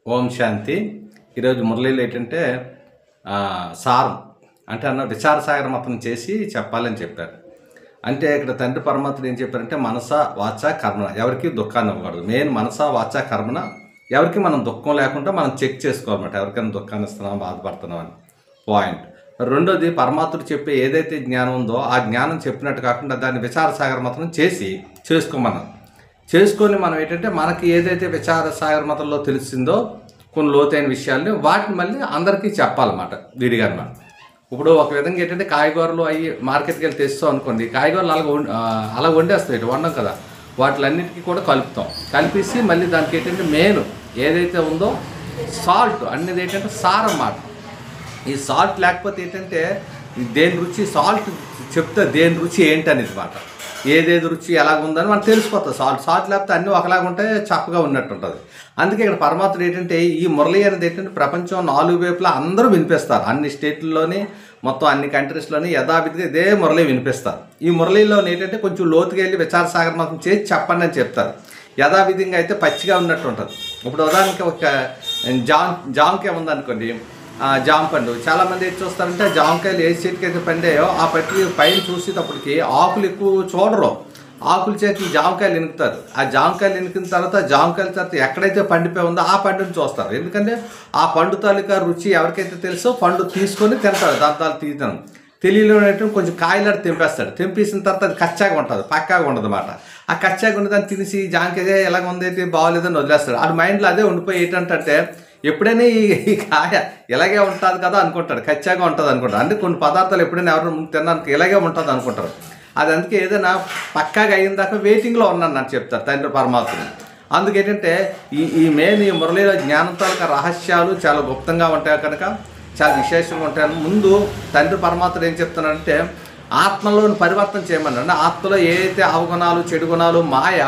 ఓం శాంతి. ఈరోజు మురళీలో ఏంటంటే సారం అంటే విచారసాగర మతం చేసి చెప్పాలని చెప్పారు. అంటే ఇక్కడ తండ్రి పరమాత్ముడు ఏం చెప్పారంటే మనస వాచ కర్మణ ఎవరికి దుఃఖాన్ని ఇవ్వకూడదు. మెయిన్ మనస వాచ కర్మణ ఎవరికి మనం దుఃఖం లేకుండా మనం చెక్ చేసుకోవాలన్నమాట. ఎవరికైనా దుఃఖాన్ని ఇస్తున్నాం, బాధపడుతున్నాం అని పాయింట్. రెండోది పరమాత్ముడు చెప్పే ఏదైతే జ్ఞానం ఉందో ఆ జ్ఞానం చెప్పినట్టు కాకుండా దాన్ని విచారసాగర మతం చేసుకోమన్నాం. చేసుకొని మనం ఏంటంటే మనకి ఏదైతే విచారసాగర మతంలో తెలిసిందో కొన్ని లోతైన విషయాల్ని వాటిని మళ్ళీ అందరికీ చెప్పాలన్నమాట విడిగా అన్నమాట. ఇప్పుడు ఒక విధంగా ఏంటంటే కాయగూరలు అవి మార్కెట్కి వెళ్ళి తెస్తాం అనుకోండి, కాయగూరలు అలా వండేస్తాయి, వండం కదా, వాటిలన్నిటికీ కూడా కలుపుతాం. కలిపేసి మళ్ళీ దానికి ఏంటంటే మెయిన్ ఏదైతే ఉందో సాల్ట్ అనేది ఏంటంటే సారం అన్నమాట. ఈ సాల్ట్ లేకపోతే ఏంటంటే దేని రుచి సాల్ట్ చెప్తే దేని రుచి ఏంటనేది మాట, ఏదేది రుచి ఎలాగుందని మనకు తెలిసిపోతుంది. సాల్ట్ లేకపోతే అన్నీ ఒకలాగా ఉంటాయి, చప్పగా ఉన్నట్టు ఉంటుంది. అందుకే ఇక్కడ పరమాత్ముడు ఏంటంటే ఈ మురళి అనేది ఏంటంటే ప్రపంచం 4 వైపులా అందరూ వినిపిస్తారు. అన్ని స్టేట్లలోని మొత్తం అన్ని కంట్రీస్లోని యథావిధిగా ఇదే మురళి వినిపిస్తారు. ఈ మురళిలో ఏంటంటే కొంచెం లోతుగా వెళ్ళి విచారసాగర మతం చేసి చెప్పండి అని చెప్తారు. యథావిధిగా అయితే పచ్చిగా ఉన్నట్టు ఉంటుంది. ఇప్పుడు ఉదాహరణకి ఒక జామకాయ ఉందనుకోండి, జామ పండు చాలామంది ఏం చూస్తారంటే జామకాయలు ఏ చెట్టుకి అయితే పండాయో ఆ పట్టి పైన చూసేటప్పటికి ఆకులు ఎక్కువ చూడరు, ఆకుల చేతి జామకాయలు ఎనుకుతారు. ఆ జామకాయలు ఎనికిన తర్వాత జామకాయల తర్వాత ఎక్కడైతే పండిపోయి ఉందో ఆ పండుని చూస్తారు. ఎందుకంటే ఆ పండు తాలూకా రుచి ఎవరికైతే తెలుసో పండు తీసుకొని తింటాడు. దాని తీయడం తెలియలేనట్టు కొంచెం కాయలాడి తెంపేస్తాడు. తెంపేసిన తర్వాత అది కచ్చాగా ఉంటుంది, పక్కాగా ఉండదు అన్నమాట. ఆ కచ్చాగా ఉండదని తినేసి జామకాయ ఎలాగ ఉంది బాగోలేదని వదిలేస్తాడు. ఆ మైండ్లో అదే ఉండిపోయి ఏంటంటే ఎప్పుడైనా ఈ కాయ ఇలాగే ఉంటుంది కదా అనుకుంటాడు, కచ్చాగా ఉంటుంది అనుకుంటాడు. అంటే కొన్ని పదార్థాలు ఎప్పుడైనా ఎవరైనా ముందు తినడానికి ఇలాగే ఉంటుంది అనుకుంటారు. అది అందుకే ఏదైనా పక్కాగా అయిన దాకా వెయిటింగ్లో ఉన్నాను నాకు చెప్తారు తండ్రి పరమాత్ముడు. అందుకేంటంటే ఈ మెయిన్ ఈ మురళిలో జ్ఞానం తాలూకా రహస్యాలు చాలా గుప్తంగా ఉంటాయి కనుక చాలా విశేషంగా ఉంటాయి. ముందు తండ్రి పరమాత్ముడు ఏం చెప్తున్నాడంటే ఆత్మలోని పరివర్తన చేయమన్నాడు. ఆత్మలో ఏదైతే అవగుణాలు చెడు గుణాలు మాయ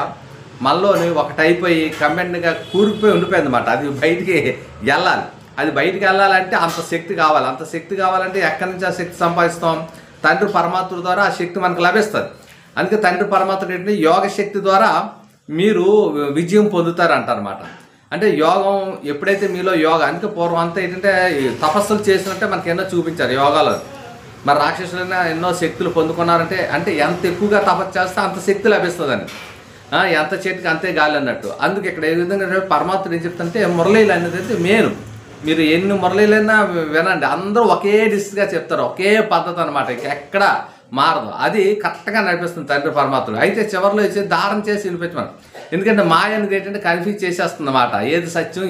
మనలోని ఒకటైపోయి కంబైన్డ్గా కూరుకుపోయి ఉండిపోయింది అన్నమాట. అది బయటికి వెళ్ళాలి. అది బయటికి వెళ్ళాలంటే అంత శక్తి కావాలి. అంత శక్తి కావాలంటే ఎక్కడి నుంచి ఆ శక్తి సంపాదిస్తాం? తండ్రి పరమాత్ముడి ద్వారా ఆ శక్తి మనకు లభిస్తుంది. అందుకే తండ్రి పరమాత్ముడు ఏంటంటే యోగ శక్తి ద్వారా మీరు విజయం పొందుతారంటారన్నమాట. అంటే యోగం ఎప్పుడైతే మీలో యోగా, అందుకే పూర్వం అంతా ఏంటంటే తపస్సులు చేసినట్టే మనకి ఎన్నో చూపించారు యోగాలో. మరి రాక్షసులైనా ఎన్నో శక్తులు పొందుకున్నారంటే అంటే ఎంత ఎక్కువగా తపస్సు చేస్తే అంత శక్తి లభిస్తుందని, ఎంత చేతికి అంతే గాలి అన్నట్టు. అందుకే ఇక్కడ ఏ విధంగా పరమాత్ముడు ఏం చెప్తుంటే మురళీలు అనేది అయితే మెయిన్. మీరు ఎన్ని మురళీలైనా వినండి, అందరూ ఒకే డిస్గా చెప్తారు, ఒకే పద్ధతి అనమాట, ఎక్కడ మారదు. అది కరెక్ట్గా నడిపిస్తుంది తండ్రి పరమాత్ముడు. అయితే చివరిలో వచ్చి దారం చేసి వినిపించమని. ఎందుకంటే మాయ అనేది ఏంటంటే కన్ఫ్యూజ్ చేసేస్తుంది అన్నమాట, ఏది సత్యం